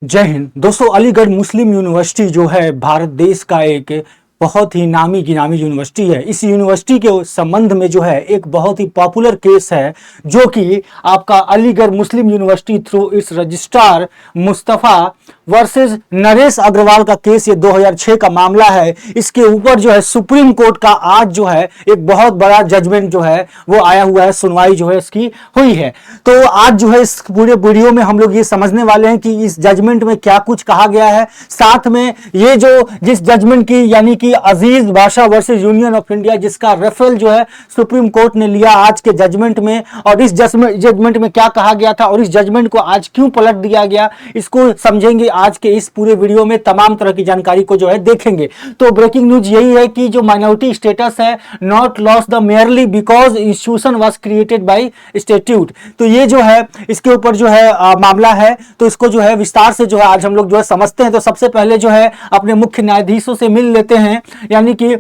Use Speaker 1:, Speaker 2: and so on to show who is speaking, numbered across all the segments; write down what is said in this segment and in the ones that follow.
Speaker 1: जय हिंद दोस्तों। अलीगढ़ मुस्लिम यूनिवर्सिटी जो है भारत देश का एक बहुत ही नामी गिनामी यूनिवर्सिटी है। इस यूनिवर्सिटी के संबंध में जो है एक बहुत ही पॉपुलर केस है जो कि आपका अलीगढ़ मुस्लिम यूनिवर्सिटी थ्रू इस रजिस्ट्रार मुस्तफ़ा वर्सेस नरेश अग्रवाल का केस, ये 2006 का मामला है। इसके ऊपर जो है सुप्रीम कोर्ट का आज जो है एक बहुत बड़ा जजमेंट जो है वो आया हुआ है, सुनवाई जो है इसकी हुई है। तो आज जो है इस पूरे वीडियो में हम लोग ये समझने वाले हैं कि इस जजमेंट में क्या कुछ कहा गया है, साथ में ये जो जिस जजमेंट की यानी कि अजीज बाशा वर्सेस यूनियन ऑफ इंडिया जिसका रेफरल जो है सुप्रीम कोर्ट ने लिया आज के जजमेंट में, और इस जजमेंट में क्या कहा गया था और इस जजमेंट को आज क्यों पलट दिया गया, इसको समझेंगे आज के इस पूरे वीडियो में। तमाम तरह की जानकारी को जो है देखेंगे। तो ब्रेकिंग न्यूज यही है कि जो माइनॉरिटी स्टेटस है not lost the merely because institution was created by statute, तो ये जो है इसके ऊपर जो है मामला है। तो इसको जो है विस्तार से जो है आज हम लोग जो है समझते हैं। तो सबसे पहले जो है अपने मुख्य न्यायाधीशों से मिल लेते हैं, यानी कि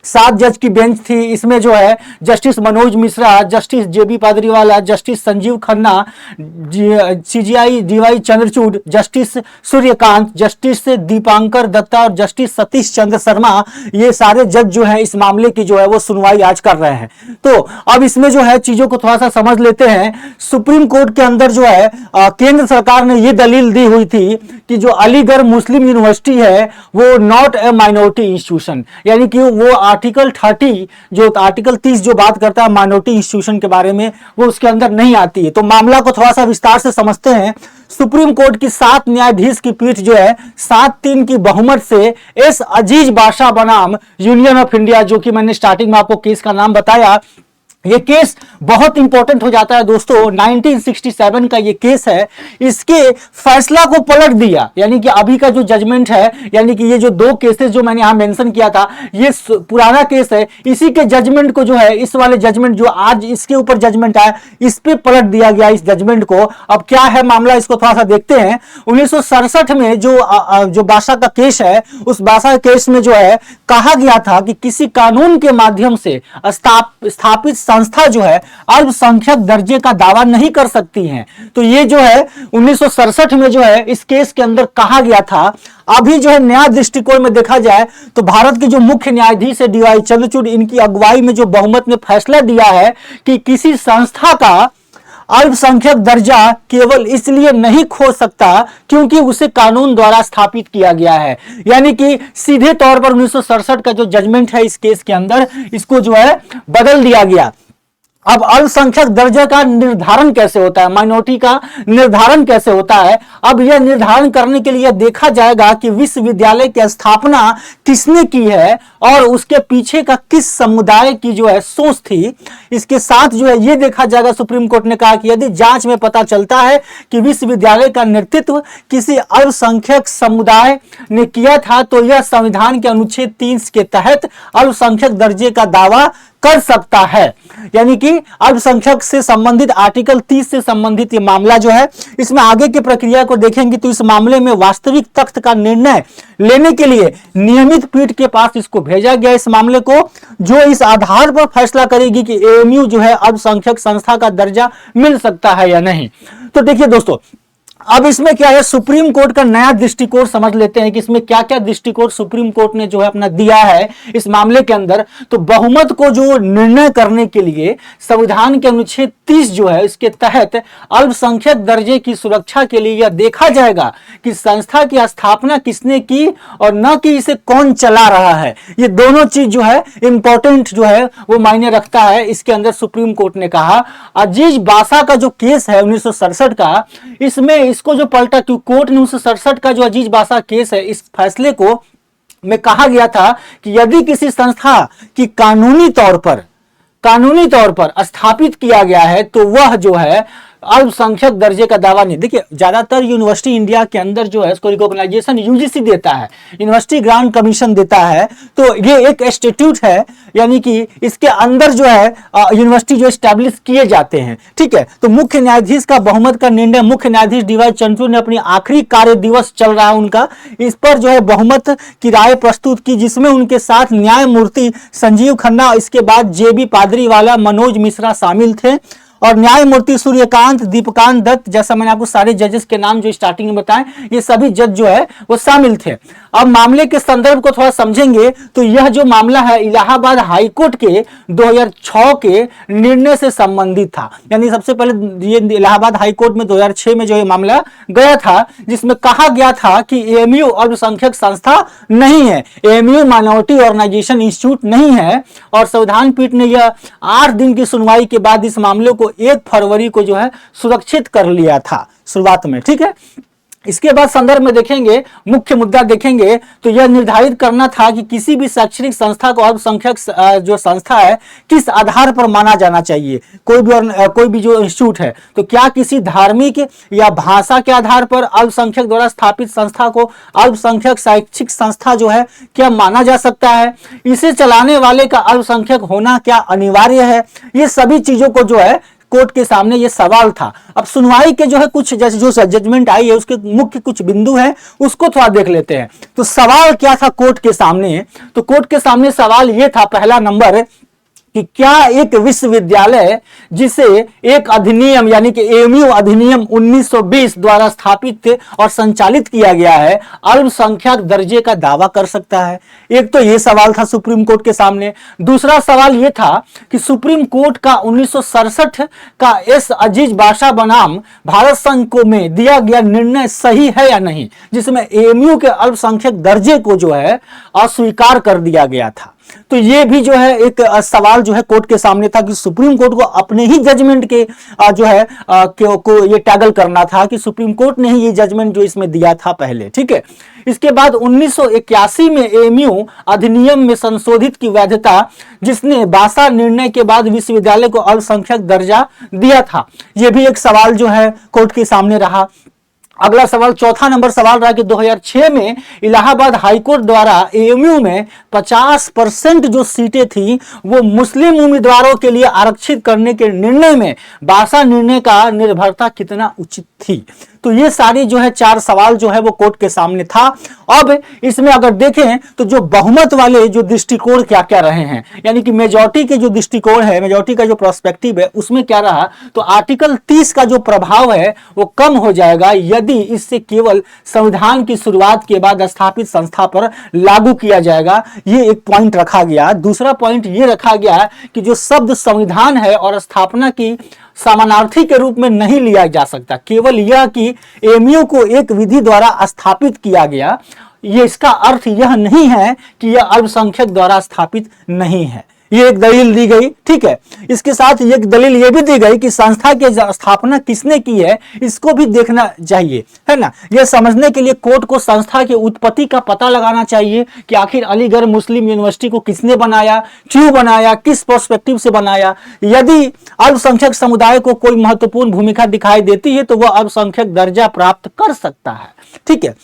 Speaker 1: 7 जज की बेंच थी। इसमें जो है justice Manoj Mishra, justice JB Pardiwala, justice Sanjiv Khanna, CJI DY Chandrachud, justice Suryakant, justice Dipankar Datta और जस्टिस सतीश चंद्र शर्मा, ये सारे जज जो है इस मामले की जो है वो सुनवाई आज कर रहे हैं। तो अब इसमें जो है चीजों को थोड़ा सा समझ लेते हैं। सुप्रीम कोर्ट के अंदर जो है केंद्र सरकार ने ये दलील दी हुई थी कि जो अलीगढ़ मुस्लिम यूनिवर्सिटी है वो नॉट ए माइनॉरिटी इंस्टीट्यूशन, यानी कि वो आर्टिकल 30 जो बात करता है माइनॉरिटी इंस्टीट्यूशन के बारे में, वो उसके अंदर नहीं आती है। तो मामला को थोड़ा सा विस्तार से समझते हैं। सुप्रीम कोर्ट की 7 न्यायाधीश की पीठ जो है 7-3 की बहुमत से एस अजीज बाशा बनाम यूनियन ऑफ इंडिया, जो कि मैंने स्टार्टिंग में आपको केस का नाम बताया, ये केस बहुत इंपॉर्टेंट हो जाता है दोस्तों। 1967 का ये केस है, इसके फैसला को पलट दिया, यानी कि अभी का जो जजमेंट है, यानी कि ये जो 2 केसेस जो मैंने यहां मेंशन किया था ये पुराना केस है, इसी के जजमेंट को जो है इस वाले जजमेंट जो आज इसके ऊपर जजमेंट आया इस पे पलट दिया गया इस जजमेंट को। अब क्या है मामला, इसको थोड़ा सा देखते हैं। 1967 में जो बाशा का केस है, उस बाशा केस में जो है कहा गया था कि किसी कानून के माध्यम से स्थापित संस्था जो है अल्पसंख्यक दर्जे का दावा नहीं कर सकती हैं। तो ये जो है 1967 में जो है इस केस के अंदर कहा गया था। अभी जो है नया दृष्टिकोण में देखा जाए तो भारत के जो मुख्य न्यायाधीश है डीवाई चंद्रचूड़, इनकी अगुवाई में जो बहुमत ने फैसला दिया है कि किसी संस्था का अल्पसंख्यक दर्जा केवल इसलिए नहीं खो सकता क्योंकि उसे कानून द्वारा स्थापित किया गया है। यानी कि सीधे तौर पर 1967 का जो जजमेंट है इस केस के अंदर, इसको जो है बदल दिया गया। अब अल्पसंख्यक दर्जे का निर्धारण कैसे होता है, माइनॉरिटी का निर्धारण कैसे होता है, अब यह निर्धारण करने के लिए देखा जाएगा कि विश्वविद्यालय की स्थापना किसने की है और उसके पीछे का किस समुदाय की जो है सोच थी। इसके साथ जो है यह देखा जाएगा, सुप्रीम कोर्ट ने कहा कि यदि जांच में पता चलता है कि विश्वविद्यालय का नेतृत्व किसी अल्पसंख्यक समुदाय ने किया था तो यह संविधान के अनुच्छेद 30 के तहत अल्पसंख्यक दर्जे का दावा कर सकता है। यानी कि अल्पसंख्यक से संबंधित आर्टिकल 30 से संबंधित ये मामला जो है, इसमें आगे की प्रक्रिया को देखेंगे तो इस मामले में वास्तविक तथ्य का निर्णय लेने के लिए नियमित पीठ के पास इसको भेजा गया, इस मामले को, जो इस आधार पर फैसला करेगी कि एएमयू जो है अल्पसंख्यक संस्था का दर्जा मिल सकता है या नहीं। तो देखिए दोस्तों, अब इसमें क्या है, सुप्रीम कोर्ट का नया दृष्टिकोण समझ लेते हैं कि इसमें क्या क्या दृष्टिकोण सुप्रीम कोर्ट ने जो है अपना दिया है इस मामले के अंदर। तो बहुमत को जो निर्णय करने के लिए संविधान के अनुच्छेद 30 जो है इसके तहत अल्पसंख्यक दर्जे की सुरक्षा के लिए यह देखा जाएगा कि संस्था की स्थापना किसने की और न कि इसे कौन चला रहा है। ये दोनों चीज जो है इंपॉर्टेंट जो है वो मायने रखता है। इसके अंदर सुप्रीम कोर्ट ने कहा अजीज बाशा का जो केस है 1967 का, इसमें इसको जो पलटा कि कोर्ट ने 1967 का जो अजीज बाशा केस है इस फैसले को में कहा गया था कि यदि किसी संस्था की कानूनी तौर पर स्थापित किया गया है तो वह जो है अल्पसंख्यक दर्जे का दावा नहीं। देखिए ज्यादातर यूनिवर्सिटी इंडिया के अंदर जो है इसको रिकॉग्नाइजेशन यूजीसी देता है, यूनिवर्सिटी ग्रांट कमीशन देता है। तो ये एक इंस्टीट्यूट है, यानी कि इसके अंदर जो है यूनिवर्सिटी जो एस्टैब्लिश किए जाते हैं। ठीक है, तो मुख्य न्यायाधीश का बहुमत का निर्णय, मुख्य न्यायाधीश डीवाई चंद्रचूड़ ने अपनी आखिरी कार्य दिवस चल रहा है उनका, इस पर जो है बहुमत की राय प्रस्तुत की, जिसमें उनके साथ न्यायमूर्ति संजीव खन्ना, इसके बाद जेबी पादरीवाला, मनोज मिश्रा शामिल थे। और न्यायमूर्ति सूर्यकांत, दीपकांत दत्त, जैसा मैंने आपको सारे जजेस के नाम जो स्टार्टिंग में बताए, ये सभी जज जो है वो शामिल थे। अब मामले के संदर्भ को थोड़ा समझेंगे तो यह जो मामला है इलाहाबाद हाईकोर्ट के 2006 के निर्णय से संबंधित था। यानी सबसे पहले ये इलाहाबाद हाईकोर्ट में 2006 में जो ये मामला गया था, जिसमें कहा गया था कि एएमयू अल्पसंख्यक संस्था नहीं है, एएमयू माइनॉरिटी ऑर्गेनाइजेशन इंस्टीट्यूट नहीं है। और संविधान पीठ ने यह 8 दिन की सुनवाई के बाद इस मामले को 1 फरवरी को जो है सुरक्षित कर लिया था शुरुआत में, ठीक है। इसके बाद संदर्भ में देखेंगे, मुख्य मुद्दा देखेंगे तो यह निर्धारित करना था कि किसी भी शैक्षणिक संस्था को अल्पसंख्यक जो संस्था है किस आधार पर माना जाना चाहिए। कोई भी जो इंस्टीट्यूट है तो क्या किसी धार्मिक या भाषा के आधार पर अल्पसंख्यक द्वारा स्थापित संस्था को अल्पसंख्यक शैक्षिक संस्था जो है क्या माना जा सकता है, इसे चलाने वाले का अल्पसंख्यक होना क्या अनिवार्य है। ये सभी चीजों को जो है कोर्ट के सामने ये सवाल था। अब सुनवाई के जो है कुछ जैसे जो जजमेंट आई है उसके मुख्य कुछ बिंदु हैं, उसको थोड़ा देख लेते हैं। तो सवाल क्या था कोर्ट के सामने, तो कोर्ट के सामने सवाल ये था, पहला नंबर, कि क्या एक विश्वविद्यालय जिसे एक अधिनियम यानी कि एएमयू अधिनियम 1920 द्वारा स्थापित और संचालित किया गया है अल्पसंख्यक दर्जे का दावा कर सकता है। एक तो यह सवाल था सुप्रीम कोर्ट के सामने। दूसरा सवाल यह था कि सुप्रीम कोर्ट का 1967 का एस अजीज बाशा बनाम भारत संघ को में दिया गया निर्णय सही है या नहीं, जिसमें एएमयू के अल्पसंख्यक दर्जे को जो है अस्वीकार कर दिया गया था। तो ये भी जो है एक सवाल जो है कोर्ट के सामने था कि सुप्रीम कोर्ट को अपने ही जजमेंट के जो है को ये टैगल करना था कि सुप्रीम कोर्ट ने ही ये जजमेंट जो इसमें दिया था पहले, ठीक है। इसके बाद 1981 में एएमयू अधिनियम में संशोधित की वैधता, जिसने बासा निर्णय के बाद विश्वविद्यालय को अल्पसंख्यक दर्जा दिया था, यह भी एक सवाल जो है कोर्ट के सामने रहा। अगला सवाल, चौथा नंबर सवाल रहा कि 2006 में इलाहाबाद हाईकोर्ट द्वारा एएमयू में 50% जो सीटें थी वो मुस्लिम उम्मीदवारों के लिए आरक्षित करने के निर्णय में बासा निर्णय का निर्भरता कितना उचित थी। तो ये सारी जो है 4 सवाल जो है वो कोर्ट के सामने था। अब इसमें अगर देखें तो जो बहुमत वाले जो दृष्टिकोण क्या क्या रहे हैं, यानी कि मेजॉरिटी के जो दृष्टिकोण है, मेजॉरिटी का जो पर्सपेक्टिव है, उसमें क्या रहा, तो आर्टिकल 30 का जो प्रभाव है वो कम हो जाएगा यदि इससे केवल संविधान की शुरुआत के बाद स्थापित संस्था पर लागू किया जाएगा। ये एक पॉइंट रखा गया। दूसरा पॉइंट ये रखा गया कि जो शब्द संविधान है और स्थापना की समानार्थी के रूप में नहीं लिया जा सकता, केवल यह कि एएमयू को एक विधि द्वारा स्थापित किया गया, ये इसका अर्थ यह नहीं है कि यह अल्पसंख्यक द्वारा स्थापित नहीं है। ये एक दलील दी गई, ठीक है। इसके साथ एक दलील ये भी दी गई कि संस्था की स्थापना किसने की है इसको भी देखना चाहिए, है ना। यह समझने के लिए कोर्ट को संस्था की उत्पत्ति का पता लगाना चाहिए कि आखिर अलीगढ़ मुस्लिम यूनिवर्सिटी को किसने बनाया, क्यों बनाया, किस पर्सपेक्टिव से बनाया। यदि अल्पसंख्यक समुदाय को कोई महत्वपूर्ण भूमिका दिखाई देती है तो वह अल्पसंख्यक दर्जा प्राप्त कर सकता है, ठीक है।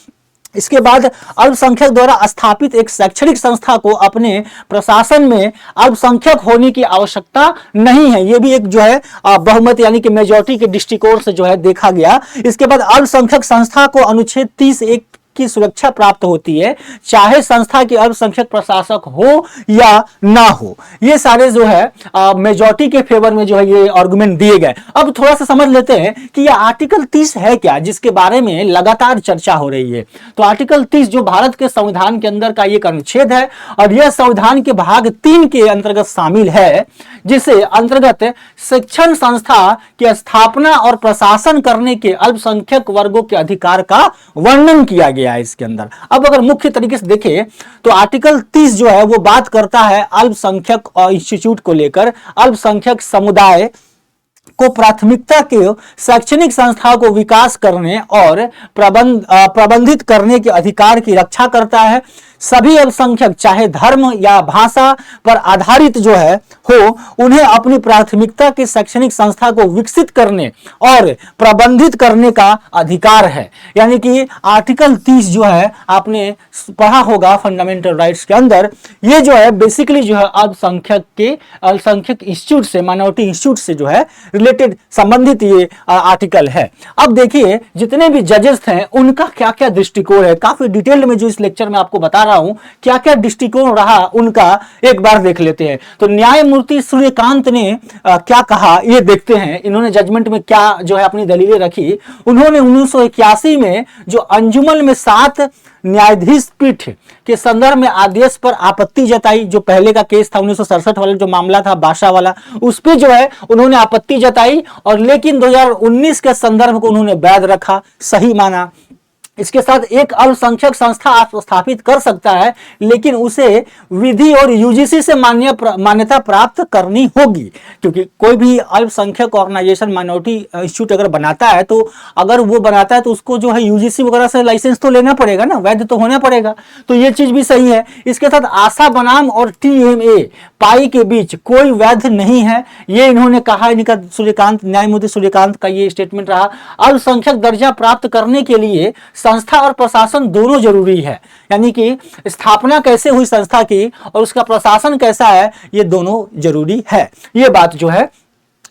Speaker 1: इसके बाद अल्पसंख्यक द्वारा स्थापित एक शैक्षणिक संस्था को अपने प्रशासन में अल्पसंख्यक होने की आवश्यकता नहीं है। यह भी एक जो है बहुमत यानी कि मेजॉरिटी के दृष्टिकोण से जो है देखा गया। इसके बाद अल्पसंख्यक संस्था को अनुच्छेद 30(1) की सुरक्षा प्राप्त होती है, चाहे संस्था के अल्पसंख्यक प्रशासक हो या ना हो। ये सारे जो है मेजॉरिटी के फेवर में जो है ये आर्गुमेंट दिए गए। अब थोड़ा सा समझ लेते हैं कि ये आर्टिकल 30 है क्या, जिसके बारे में लगातार चर्चा हो रही है। तो आर्टिकल 30 जो भारत के संविधान के अंदर का एक अनुच्छेद है और यह संविधान के भाग 3 के अंतर्गत शामिल है, जिसे अंतर्गत शिक्षण संस्था की स्थापना और प्रशासन करने के अल्पसंख्यक वर्गों के अधिकार का वर्णन किया गया है इसके अंदर। अब अगर मुख्य तरीके से देखें तो आर्टिकल 30 जो है वो बात करता है अल्पसंख्यक इंस्टीट्यूट को लेकर, अल्पसंख्यक समुदाय को प्राथमिकता के शैक्षणिक संस्थाओं को विकास करने और प्रबंधित करने के अधिकार की रक्षा करता है। सभी अल्पसंख्यक चाहे धर्म या भाषा पर आधारित जो है हो, उन्हें अपनी प्राथमिकता के शैक्षणिक संस्था को विकसित करने और प्रबंधित करने का अधिकार है। यानी कि आर्टिकल 30 जो है आपने पढ़ा होगा फंडामेंटल राइट्स के अंदर, ये जो है बेसिकली जो है अल्पसंख्यक इंस्टीट्यूट से, माइनॉरिटी इंस्टीट्यूट से जो है रिलेटेड संबंधित ये आर्टिकल है। अब देखिए जितने भी जजेस थे उनका क्या क्या दृष्टिकोण है, काफी डिटेल्ड में जो इस लेक्चर में आपको बता रहा हूं क्या क्या दृष्टिकोण रहा उनका, एक बार देख लेते हैं। तो न्यायमूर्ति सूर्यकांत ने क्या कहा ये देखते हैं। इन्होंने जजमेंट में क्या जो है अपनी दलीलें रखी। उन्होंने 1981 में जो अंजुमन में 7 न्यायाधीश पीठ के संदर्भ में आदेश पर आपत्ति जताई, जो पहले का केस था 1967 वाला जो मामला था बादशाह वाला, उस पर जो है उन्होंने आपत्ति जताई, और लेकिन 2019 के संदर्भ को उन्होंने वैध रखा, सही माना। इसके साथ एक अल्पसंख्यक संस्था आप स्थापित कर सकता है, लेकिन उसे विधि और यूजीसी से मान्यता प्राप्त करनी होगी, क्योंकि कोई भी अल्पसंख्यक ऑर्गेनाइजेशन माइनॉरिटी इंस्टीट्यूट अगर बनाता है तो अगर वो बनाता है तो उसको जो है यूजीसी वगैरह से लाइसेंस तो लेना पड़ेगा ना, वैध तो होना पड़ेगा। तो ये चीज भी सही है। इसके साथ आशा बनाम और टीएमए पाई के बीच कोई वैध नहीं है, ये इन्होंने कहा। इनका सूर्यकांत, न्यायमूर्ति सूर्यकांत का ये स्टेटमेंट रहा। अल्पसंख्यक दर्जा प्राप्त करने के लिए संस्था और प्रशासन दोनों जरूरी है, यानी कि स्थापना कैसे हुई संस्था की और उसका प्रशासन कैसा है, ये दोनों जरूरी है। ये बात जो है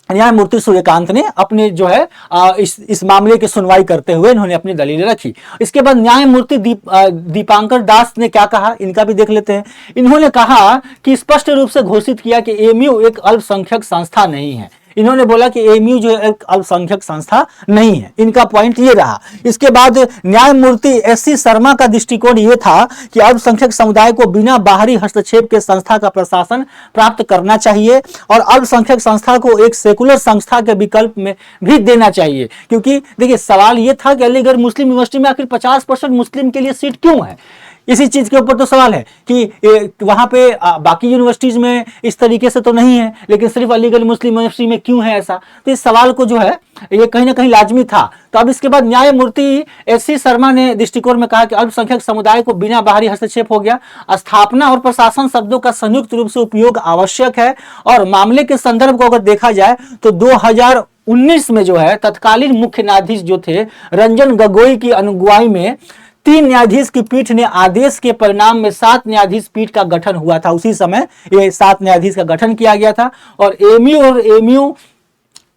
Speaker 1: न्यायमूर्ति सूर्यकांत ने अपने जो है इस मामले की सुनवाई करते हुए इन्होंने अपनी दलीलें रखी। इसके बाद न्यायमूर्ति दीपांकर दास ने क्या कहा, इनका भी देख लेते हैं। इन्होंने कहा कि स्पष्ट रूप से घोषित किया कि एएमयू एक अल्पसंख्यक संस्था नहीं है। इन्होंने बोला कि एएमयू जो है एक अल्पसंख्यक संस्था नहीं है, इनका पॉइंट ये रहा। इसके बाद न्यायमूर्ति एससी शर्मा का दृष्टिकोण ये था कि अल्पसंख्यक समुदाय को बिना बाहरी हस्तक्षेप के संस्था का प्रशासन प्राप्त करना चाहिए और अल्पसंख्यक संस्था को एक सेकुलर संस्था के विकल्प में भी देना चाहिए। क्योंकि देखिए सवाल ये था कि अलीगढ़ मुस्लिम यूनिवर्सिटी में आखिर 50% मुस्लिम के लिए सीट क्यों है, इसी चीज के ऊपर तो सवाल है कि वहां पे बाकी यूनिवर्सिटीज में इस तरीके से तो नहीं है, लेकिन सिर्फ अलीगढ़ मुस्लिम यूनिवर्सिटी में क्यों है ऐसा। तो इस सवाल को जो है ये कहीं ना कहीं लाजमी था। तो अब इसके बाद न्यायमूर्ति एससी शर्मा ने दृष्टिकोण में कहा कि अल्पसंख्यक समुदाय को बिना बाहरी हस्तक्षेप हो गया, स्थापना और प्रशासन शब्दों का संयुक्त रूप से उपयोग आवश्यक है। और मामले के संदर्भ को अगर देखा जाए तो 2019 में जो है तत्कालीन मुख्य न्यायाधीश जो थे रंजन गोगोई की अगुवाई में 3 न्यायाधीश की पीठ ने आदेश के परिणाम में 7 न्यायाधीश पीठ का गठन हुआ था। उसी समय ये 7 न्यायाधीश का गठन किया गया था और एएमयू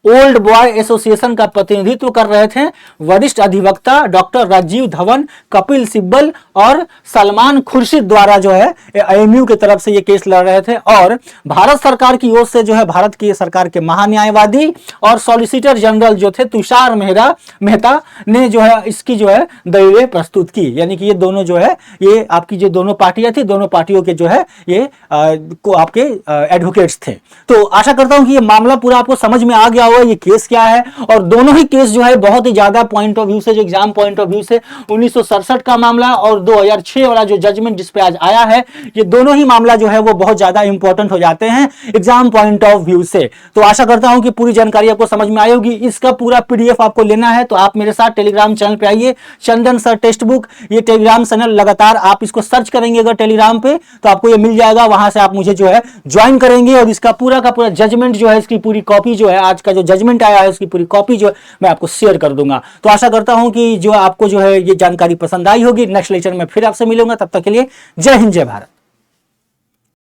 Speaker 1: ओल्ड बॉय एसोसिएशन का प्रतिनिधित्व कर रहे थे वरिष्ठ अधिवक्ता डॉक्टर राजीव धवन, कपिल सिब्बल और सलमान खुर्शीद द्वारा जो है एएमयू की तरफ से ये केस लड़ रहे थे। और भारत सरकार की ओर से जो है भारत की सरकार के महान्यायवादी और सॉलिसिटर जनरल जो थे तुषार मेहता ने जो है इसकी जो है दलीलें प्रस्तुत की। यानी कि ये दोनों जो है ये आपकी जो दोनों पार्टियां थी, दोनों पार्टियों के जो है ये को आपके एडवोकेट्स थे। तो आशा करता हूं कि ये मामला पूरा आपको समझ में आ गया हुआ ये केस क्या है। और दोनों ही केस जो है बहुत ही ज्यादा पॉइंट ऑफ व्यू से, जो एग्जाम पॉइंट ऑफ व्यू से 1967 का मामला और 2006 वाला जो जजमेंट जिसपे आज आया है, ये दोनों ही मामला जो है वो बहुत ज्यादा इंपॉर्टेंट हो जाते हैं एग्जाम पॉइंट ऑफ व्यू से। तो आशा करता हूं कि पूरी जानकारी आपको समझ में आई होगी। इसका पूरा पीडीएफ आपको लेना है तो आप मेरे साथ टेलीग्राम चैनल पे आइए, चंदन सर टेक्स्ट बुक, ये टेलीग्राम चैनल लगातार आप इसको सर्च करेंगे अगर टेलीग्राम पे तो आपको ये मिल जाएगा। वहां से आप मुझे जो है ज्वाइन करेंगे और इसका पूरा का पूरा जजमेंट जो है, इसकी पूरी कॉपी जो है, आज का जो जजमेंट आया है उसकी पूरी कॉपी जो है मैं आपको शेयर कर दूंगा। तो आशा करता हूं कि जो आपको जो है ये जानकारी पसंद आई होगी। नेक्स्ट लेक्चर में फिर आपसे मिलूंगा, तब तक के लिए जय हिंद जय भारत।